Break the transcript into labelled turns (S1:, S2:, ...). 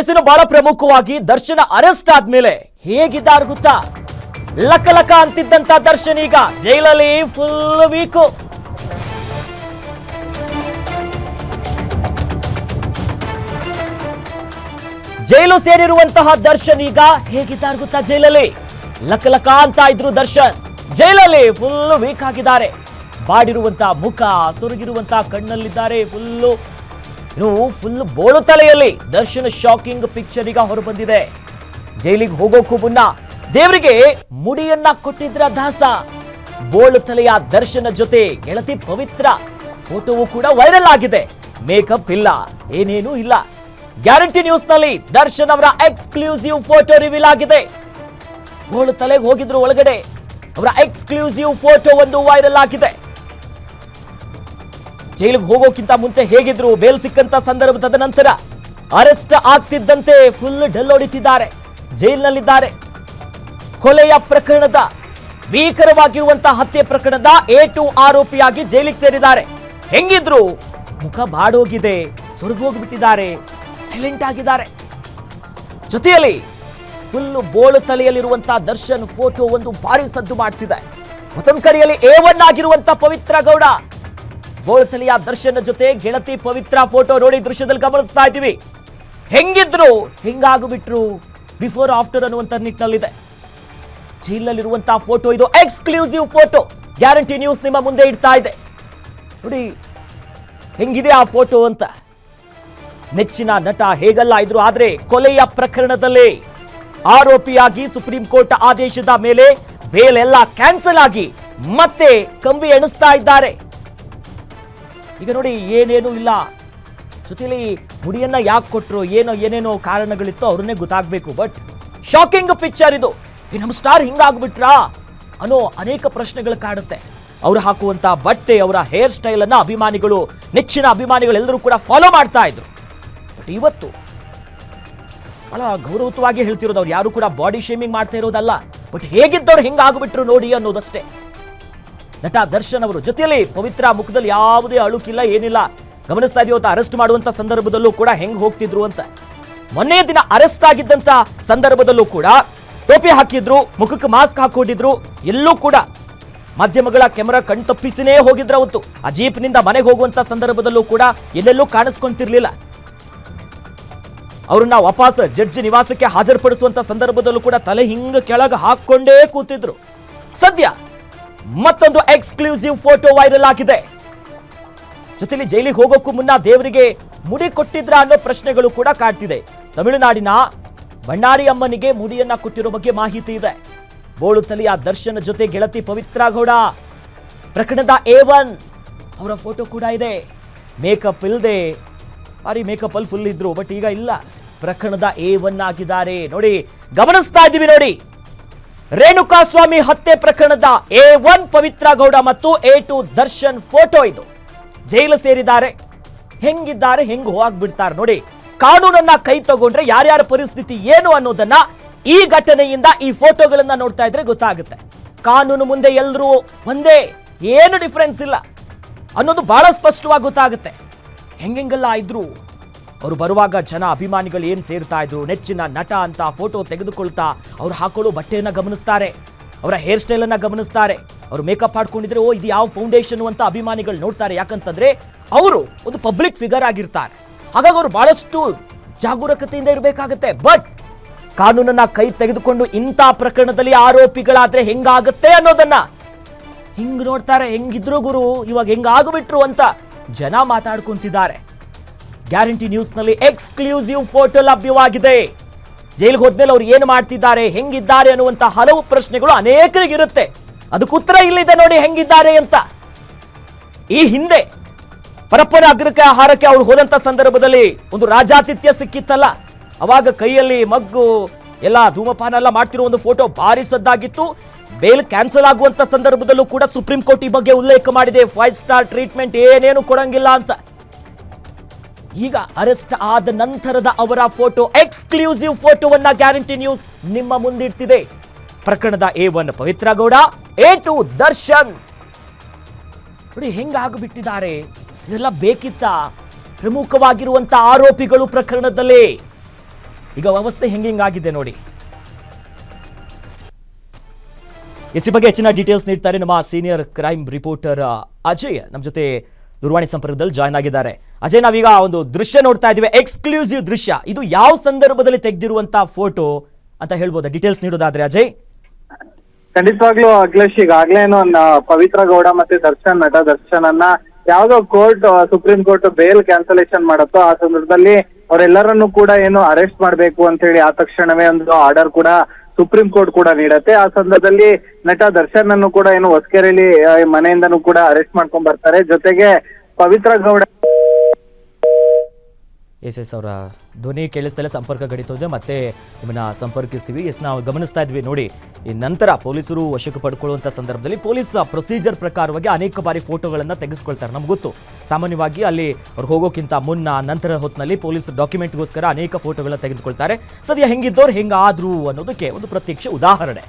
S1: ಇನ್ನು ಬಹಳ ಪ್ರಮುಖವಾಗಿ ದರ್ಶನ ಅರೆಸ್ಟ್ ಆದ್ಮೇಲೆ ಹೇಗಿದ್ದಾರೆ ಗೊತ್ತಾ? ಲಕ ಅಂತಿದ್ದಂತ ದರ್ಶನ್ ಈಗ ಜೈಲಲ್ಲಿ ಫುಲ್ ವೀಕು. ಜೈಲು ಸೇರಿರುವಂತಹ ದರ್ಶನ್ ಈಗ ಹೇಗಿದ್ದಾರೆ ಗೊತ್ತಾ? ಜೈಲಲ್ಲಿ ಲಕ ಅಂತ ಇದ್ರು ದರ್ಶನ್. ಜೈಲಲ್ಲಿ ಫುಲ್ ವೀಕ್ ಆಗಿದ್ದಾರೆ. ಬಾಡಿರುವಂತಹ ಮುಖ, ಸುರುಗಿರುವಂತಹ ಕಣ್ಣಲ್ಲಿದ್ದಾರೆ. ಫುಲ್ ಬೋಳು ತಲೆಯಲ್ಲಿ ದರ್ಶನ್ ಶಾಕಿಂಗ್ ಪಿಕ್ಚರ್ ಈಗ ಹೊರಬಂದಿದೆ. ಜೈಲಿಗೆ ಹೋಗೋಕ್ಕೂ ಮುನ್ನ ದೇವರಿಗೆ ಮುಡಿಯನ್ನ ಕೊಟ್ಟಿದ್ರ ದಾಸ. ಬೋಳು ತಲೆಯ ದರ್ಶನ ಜೊತೆ ಗೆಳತಿ ಪವಿತ್ರ ಫೋಟೋವು ಕೂಡ ವೈರಲ್ ಆಗಿದೆ. ಮೇಕಪ್ ಇಲ್ಲ, ಏನೇನೂ ಇಲ್ಲ. ಗ್ಯಾರಂಟಿ ನ್ಯೂಸ್ ನಲ್ಲಿ ದರ್ಶನ್ ಅವರ ಎಕ್ಸ್ಕ್ಲೂಸಿವ್ ಫೋಟೋ ರಿವೀಲ್ ಆಗಿದೆ. ಬೋಳು ತಲೆಗೆ ಹೋಗಿದ್ರು ಒಳಗಡೆ. ಅವರ ಎಕ್ಸ್ಕ್ಲೂಸಿವ್ ಫೋಟೋ ಒಂದು ವೈರಲ್ ಆಗಿದೆ. ಜೈಲಿಗೆ ಹೋಗೋಕ್ಕಿಂತ ಮುಂಚೆ ಹೇಗಿದ್ರು, ಬೇಲ್ ಸಿಕ್ಕಂತ ಸಂದರ್ಭದ ನಂತರ ಅರೆಸ್ಟ್ ಆಗ್ತಿದ್ದಂತೆ ಫುಲ್ ಡಲ್ ಹೊಡಿತಿದ್ದಾರೆ. ಜೈಲಿನಲ್ಲಿದ್ದಾರೆ. ಕೊಲೆಯ ಪ್ರಕರಣದ, ಭೀಕರವಾಗಿರುವಂತಹ ಹತ್ಯೆ ಪ್ರಕರಣದ A2 ಆರೋಪಿಯಾಗಿ ಜೈಲಿಗೆ ಸೇರಿದ್ದಾರೆ. ಹೆಂಗಿದ್ರು ಮುಖ ಬಾಡೋಗಿದೆ, ಸ್ವರ್ಗೋಗ್ಬಿಟ್ಟಿದ್ದಾರೆ, ಸೈಲೆಂಟ್ ಆಗಿದ್ದಾರೆ. ಜೊತೆಯಲ್ಲಿ ಫುಲ್ ಬೋಳು ತಲೆಯಲ್ಲಿರುವಂತಹ ದರ್ಶನ್ ಫೋಟೋ ಒಂದು ಭಾರಿ ಸದ್ದು ಮಾಡ್ತಿದೆ. ಮತ್ತೊಂದು ಕಡೆಯಲ್ಲಿ A1 ಆಗಿರುವಂತಹ ಪವಿತ್ರ ಗೌಡ ಬೋಳು ತಲೆಯ ದರ್ಶನ ಜೊತೆ ಗೆಳತಿ ಪವಿತ್ರ ಫೋಟೋ ನೋಡಿ ದೃಶ್ಯದಲ್ಲಿ ಗಮನಿಸ್ತಾ ಇದ್ದೀವಿ. ಹೆಂಗಿದ್ರು ಹೆಂಗಾಗ್ಬಿಟ್ರು, ಬಿಫೋರ್ ಆಫ್ಟರ್ ಅನ್ನುವಂತ ನಿಟ್ಟಿನಲ್ಲಿದೆ. ಜೈಲಲ್ಲಿರುವಂತಹ ಫೋಟೋ ಇದು ಎಕ್ಸ್ಕ್ಲೂಸಿವ್ ಫೋಟೋ. ಗ್ಯಾರಂಟಿ ನ್ಯೂಸ್ ನಿಮ್ಮ ಮುಂದೆ ಇಡ್ತಾ ಇದೆ. ನೋಡಿ ಹೆಂಗಿದೆ ಆ ಫೋಟೋ ಅಂತ. ನೆಚ್ಚಿನ ನಟ ಹೇಗಲ್ಲ ಇದ್ರು, ಆದ್ರೆ ಕೊಲೆಯ ಪ್ರಕರಣದಲ್ಲಿ ಆರೋಪಿಯಾಗಿ ಸುಪ್ರೀಂ ಕೋರ್ಟ್ ಆದೇಶದ ಮೇಲೆ ಬೇಲ್ ಎಲ್ಲ ಕ್ಯಾನ್ಸಲ್ ಆಗಿ ಮತ್ತೆ ಕಂಬಿ ಎಣಿಸ್ತಾ ಇದ್ದಾರೆ. ಈಗ ನೋಡಿ ಏನೇನೂ ಇಲ್ಲ. ಜೊತೆಲಿ ಮುಡಿಯನ್ನ ಯಾಕೆ ಕೊಟ್ರು, ಏನೇನೋ ಕಾರಣಗಳಿತ್ತು, ಅವ್ರನ್ನೇ ಗೊತ್ತಾಗಬೇಕು. ಬಟ್ ಶಾಕಿಂಗ್ ಪಿಕ್ಚರ್ ಇದು. ನಮ್ಮ ಸ್ಟಾರ್ ಹಿಂಗಾಗ್ಬಿಟ್ರಾ ಅನ್ನೋ ಅನೇಕ ಪ್ರಶ್ನೆಗಳು ಕಾಡುತ್ತೆ. ಅವ್ರು ಹಾಕುವಂತ ಬಟ್ಟೆ, ಅವರ ಹೇರ್ ಸ್ಟೈಲ್ ಅನ್ನ ಅಭಿಮಾನಿಗಳು, ನೆಚ್ಚಿನ ಅಭಿಮಾನಿಗಳೆಲ್ಲರೂ ಕೂಡ ಫಾಲೋ ಮಾಡ್ತಾ ಇದ್ರು. ಬಟ್ ಇವತ್ತು ಬಹಳ ಗೌರವವಾಗಿ ಹೇಳ್ತಿರೋದು, ಅವ್ರು ಯಾರು ಕೂಡ ಬಾಡಿ ಶೇಮಿಂಗ್ ಮಾಡ್ತಾ ಇರೋದಲ್ಲ. ಬಟ್ ಹೇಗಿದ್ದವ್ರು ಹಿಂಗಾಗ್ಬಿಟ್ರು ನೋಡಿ ಅನ್ನೋದಷ್ಟೇ. ನಟ ದರ್ಶನ್ ಅವರು ಜೊತೆಯಲ್ಲಿ ಪವಿತ್ರ ಮುಖದಲ್ಲಿ ಯಾವುದೇ ಅಳುಕಿಲ್ಲ, ಏನಿಲ್ಲ. ಗಮನಿಸ್ತಾ ಇದೀವಿ, ಅರೆಸ್ಟ್ ಮಾಡುವಂತ ಸಂದರ್ಭದಲ್ಲೂ ಕೂಡ ಹೆಂಗ್ ಹೋಗ್ತಿದ್ರು ಅಂತ. ಮೊನ್ನೆ ದಿನ ಅರೆಸ್ಟ್ ಆಗಿದ್ದಂತ ಸಂದರ್ಭದಲ್ಲೂ ಕೂಡ ಟೋಪಿ ಹಾಕಿದ್ರು, ಮುಖಕ್ಕೆ ಮಾಸ್ಕ್ ಹಾಕೊಂಡಿದ್ರು. ಎಲ್ಲೂ ಕೂಡ ಮಾಧ್ಯಮಗಳ ಕ್ಯಾಮೆರಾ ಕಣ್ ತಪ್ಪಿಸಿನೇ ಹೋಗಿದ್ರು. ಅವತ್ತು ಆ ಜೀಪ್ನಿಂದ ಮನೆಗೆ ಹೋಗುವಂತ ಸಂದರ್ಭದಲ್ಲೂ ಕೂಡ ಎಲ್ಲೆಲ್ಲೂ ಕಾಣಿಸ್ಕೊಂತಿರ್ಲಿಲ್ಲ. ಅವ್ರನ್ನ ವಾಪಸ್ ಜಡ್ಜ್ ನಿವಾಸಕ್ಕೆ ಹಾಜರುಪಡಿಸುವಂತ ಸಂದರ್ಭದಲ್ಲೂ ಕೂಡ ತಲೆ ಹಿಂಗ ಕೆಳಗೆ ಹಾಕೊಂಡೇ ಕೂತಿದ್ರು. ಸದ್ಯ ಮತ್ತೊಂದು ಎಕ್ಸ್ಕ್ಲೂಸಿವ್ ಫೋಟೋ ವೈರಲ್ ಆಗಿದೆ. ಜೊತೆಲಿ ಜೈಲಿಗೆ ಹೋಗೋಕ್ಕೂ ಮುನ್ನ ದೇವರಿಗೆ ಮುಡಿ ಕೊಟ್ಟಿದ್ರ ಅನ್ನೋ ಪ್ರಶ್ನೆಗಳು ಕೂಡ ಕಾಡ್ತಿದೆ. ತಮಿಳುನಾಡಿನ ಬಣ್ಣಾರಿ ಅಮ್ಮನಿಗೆ ಮುಡಿಯನ್ನ ಕೊಟ್ಟಿರೋ ಬಗ್ಗೆ ಮಾಹಿತಿ ಇದೆ. ಬೋಳು ತಲೆಯ ದರ್ಶನ ಜೊತೆ ಗೆಳತಿ ಪವಿತ್ರ ಗೌಡ ಪ್ರಕರಣದ A1 ಅವರ ಫೋಟೋ ಕೂಡ ಇದೆ. ಮೇಕಪ್ ಇಲ್ಲದೆ, ಭಾರಿ ಮೇಕಪ್ ಅಲ್ಲಿ ಫುಲ್ ಇದ್ರು. ಬಟ್ ಈಗ ಇಲ್ಲ, ಪ್ರಕರಣದ A1 ಆಗಿದ್ದಾರೆ. ನೋಡಿ ಗಮನಿಸ್ತಾ ಇದ್ದೀವಿ. ನೋಡಿ ರೇಣುಕಾ ಸ್ವಾಮಿ ಹತ್ಯೆ ಪ್ರಕರಣದ A1 ಪವಿತ್ರ ಗೌಡ ಮತ್ತು A2 ದರ್ಶನ್ ಫೋಟೋ ಇದು. ಜೈಲು ಸೇರಿದ್ದಾರೆ. ಹೆಂಗಿದ್ದಾರೆ, ಹೆಂಗ್ ಹೋಗ್ಬಿಡ್ತಾರೆ ನೋಡಿ. ಕಾನೂನನ್ನ ಕೈ ತಗೊಂಡ್ರೆ ಯಾರ್ಯಾರ ಪರಿಸ್ಥಿತಿ ಏನು ಅನ್ನೋದನ್ನ ಈ ಘಟನೆಯಿಂದ, ಈ ಫೋಟೋಗಳನ್ನ ನೋಡ್ತಾ ಇದ್ರೆ ಗೊತ್ತಾಗುತ್ತೆ. ಕಾನೂನು ಮುಂದೆ ಎಲ್ಲರೂ ಒಂದೇ, ಏನು ಡಿಫರೆನ್ಸ್ ಇಲ್ಲ ಅನ್ನೋದು ಬಹಳ ಸ್ಪಷ್ಟವಾಗಿ ಗೊತ್ತಾಗುತ್ತೆ. ಹೆಂಗೆಲ್ಲ ಇದ್ರು ಅವರು ಬರುವಾಗ ಜನ, ಅಭಿಮಾನಿಗಳು ಏನ್ ಸೇರ್ತಾ ಇದ್ರು. ನೆಚ್ಚಿನ ನಟ ಅಂತ ಫೋಟೋ ತೆಗೆದುಕೊಳ್ತಾ ಅವ್ರು ಹಾಕೊಳ್ಳೋ ಬಟ್ಟೆಯನ್ನ ಗಮನಿಸ್ತಾರೆ, ಅವರ ಹೇರ್ ಸ್ಟೈಲ್ ಅನ್ನ ಗಮನಿಸ್ತಾರೆ. ಅವರು ಮೇಕಪ್ ಹಾಡ್ಕೊಂಡಿದ್ರೆ ಇದು ಯಾವ ಫೌಂಡೇಶನ್ ಅಂತ ಅಭಿಮಾನಿಗಳು ನೋಡ್ತಾರೆ. ಯಾಕಂತಂದ್ರೆ ಅವರು ಒಂದು ಪಬ್ಲಿಕ್ ಫಿಗರ್ ಆಗಿರ್ತಾರೆ. ಹಾಗಾಗಿ ಅವರು ಬಹಳಷ್ಟು ಜಾಗರೂಕತೆಯಿಂದ ಇರಬೇಕಾಗತ್ತೆ. ಬಟ್ ಕಾನೂನನ್ನ ಕೈ ತೆಗೆದುಕೊಂಡು ಇಂಥ ಪ್ರಕರಣದಲ್ಲಿ ಆರೋಪಿಗಳಾದ್ರೆ ಹೆಂಗಾಗತ್ತೆ ಅನ್ನೋದನ್ನ ಹಿಂಗ್ ನೋಡ್ತಾರೆ. ಹೆಂಗಿದ್ರು ಗುರು, ಇವಾಗ ಹೆಂಗಾಗ್ಬಿಟ್ರು ಅಂತ ಜನ ಮಾತಾಡ್ಕೊಂತಿದ್ದಾರೆ. ಗ್ಯಾರಂಟಿ ನ್ಯೂಸ್ ನಲ್ಲಿ ಎಕ್ಸ್ಕ್ಲೂಸಿವ್ ಫೋಟೋ ಲಭ್ಯವಾಗಿದೆ. ಜೈಲಿಗೆ ಹೋದ್ಮೇಲೆ ಅವ್ರು ಏನು ಮಾಡ್ತಿದ್ದಾರೆ, ಹೆಂಗಿದ್ದಾರೆ ಅನ್ನುವಂತ ಹಲವು ಪ್ರಶ್ನೆಗಳು ಅನೇಕರಿಗಿರುತ್ತೆ. ಅದಕ್ಕೆ ಉತ್ತರ ಇಲ್ಲಿದೆ ನೋಡಿ, ಹೆಂಗಿದ್ದಾರೆ ಅಂತ. ಈ ಹಿಂದೆ ಪರಪ್ಪನ ಅಗ್ರಕ್ಕೆ ಆಹಾರಕ್ಕೆ ಅವ್ರು ಹೋದಂತ ಸಂದರ್ಭದಲ್ಲಿ ಒಂದು ರಾಜಾತಿಥ್ಯ ಸಿಕ್ಕಿತ್ತಲ್ಲ, ಅವಾಗ ಕೈಯಲ್ಲಿ ಮಗ್ಗು ಎಲ್ಲ ಧೂಮಪಾನ ಎಲ್ಲ ಮಾಡ್ತಿರೋ ಒಂದು ಫೋಟೋ ಭಾರಿ ಸದ್ದಾಗಿತ್ತು. ಬೇಲ್ ಕ್ಯಾನ್ಸಲ್ ಆಗುವಂತ ಸಂದರ್ಭದಲ್ಲೂ ಕೂಡ ಸುಪ್ರೀಂ ಕೋರ್ಟ್ ಈ ಬಗ್ಗೆ ಉಲ್ಲೇಖ ಮಾಡಿದೆ. 5 ಸ್ಟಾರ್ ಟ್ರೀಟ್ಮೆಂಟ್ ಏನೇನು ಕೊಡಂಗಿಲ್ಲ ಅಂತ. ಈಗ ಅರೆಸ್ಟ್ ಆದ ನಂತರದ ಅವರ ಫೋಟೋ, ಎಕ್ಸ್ಕ್ಲೂಸಿವ್ ಫೋಟೋವನ್ನ ಗ್ಯಾರಂಟಿ ನ್ಯೂಸ್ ನಿಮ್ಮ ಮುಂದಿಡ್ತಿದೆ. ಪ್ರಕರಣದ A1 ಪವಿತ್ರ ಗೌಡ, A2 ದರ್ಶನ್. ನೋಡಿ ಈಗ ವ್ಯವಸ್ಥೆ ಹೆಂಗಾಗಿದೆ ನೋಡಿ. ಈ ಬಗ್ಗೆ ಹೆಚ್ಚಿನ ಡೀಟೇಲ್ಸ್ ನೀಡ್ತಾರೆ ನಮ್ಮ ಸೀನಿಯರ್ ಕ್ರೈಮ್ ರಿಪೋರ್ಟರ್ ಅಜಯ್ ನಮ್ಮ ಜೊತೆ ದೂರವಾಣಿ ಸಂಪರ್ಕದಲ್ಲಿ ಜಾಯ್ನ್ ಆಗಿದ್ದಾರೆ. ಅಜಯ್, ನಾವೀಗ ಒಂದು ದೃಶ್ಯ ನೋಡ್ತಾ ಇದ್ದೀವಿ, ಎಕ್ಸ್ಕ್ಲೂಸಿವ್ ದೃಶ್ಯ. ಇದು ಯಾವ ಸಂದರ್ಭದಲ್ಲಿ ತೆಗೆದಿರುವಂತಹ ಫೋಟೋ ಅಂತ ಹೇಳ್ಬೋದಾ? ಡೀಟೇಲ್ಸ್ ನೀಡೋದಾದ್ರೆ ಅಜಯ್.
S2: ಖಂಡಿತವಾಗ್ಲೂ ಅಖಿಲೇಶ್, ಈಗಾಗ್ಲೇ ಪವಿತ್ರ ಗೌಡ ಮತ್ತೆ ನಟ ದರ್ಶನ್ ಯಾವ್ದೋ court supreme court bail cancellation ಮಾಡುತ್ತೋ ಆ ಸಂದರ್ಭದಲ್ಲಿ ಅವರೆಲ್ಲರನ್ನು ಕೂಡ ಅರೆಸ್ಟ್ ಮಾಡ್ಬೇಕು ಅಂತ ಹೇಳಿ ಆ ತಕ್ಷಣವೇ ಒಂದು ಆರ್ಡರ್ ಕೂಡ ಸುಪ್ರೀಂ ಕೋರ್ಟ್ ಕೂಡ ನೀಡತ್ತೆ. ಆ ಸಂದರ್ಭದಲ್ಲಿ ನಟ ದರ್ಶನ್ ಅನ್ನು ಕೂಡ ಹೊಸಕೆರೆಯಲ್ಲಿ ಮನೆಯಿಂದನೂ ಕೂಡ ಅರೆಸ್ಟ್ ಮಾಡ್ಕೊಂಡ್ ಬರ್ತಾರೆ. ಜೊತೆಗೆ ಪವಿತ್ರ ಗೌಡ
S1: ಎಸ್ ಅವರ ಧ್ವನಿ ಕೇಳಿಸ್ತಲೇ ಸಂಪರ್ಕ ಗಡಿತೋದೆ, ಮತ್ತೆ ನಿಮ್ಮನ್ನ ಸಂಪರ್ಕಿಸ್ತೀವಿ. ನಾವು ಗಮನಿಸ್ತಾ ಇದ್ವಿ ನೋಡಿ, ಈ ನಂತರ ಪೊಲೀಸರು ವಶಕ್ಕೆ ಪಡ್ಕೊಳ್ಳುವಂಥ ಸಂದರ್ಭದಲ್ಲಿ ಪೊಲೀಸ್ ಪ್ರೊಸೀಜರ್ ಪ್ರಕಾರವಾಗಿ ಅನೇಕ ಬಾರಿ ಫೋಟೋಗಳನ್ನು ತೆಗೆಸ್ಕೊಳ್ತಾರೆ. ನಮ್ಗೆ ಗೊತ್ತು, ಸಾಮಾನ್ಯವಾಗಿ ಅಲ್ಲಿ ಅವ್ರು ಹೋಗೋಕ್ಕಿಂತ ಮುನ್ನ ನಂತರ ಹೊತ್ತಿನಲ್ಲಿ ಪೊಲೀಸ್ ಡಾಕ್ಯುಮೆಂಟ್ಗೋಸ್ಕರ ಅನೇಕ ಫೋಟೋಗಳನ್ನ ತೆಗೆದುಕೊಳ್ತಾರೆ. ಸದ್ಯ ಹೆಂಗಿದ್ದವ್ರು ಹೆಂಗಾದ್ರು ಅನ್ನೋದಕ್ಕೆ ಒಂದು ಪ್ರತ್ಯಕ್ಷ ಉದಾಹರಣೆ.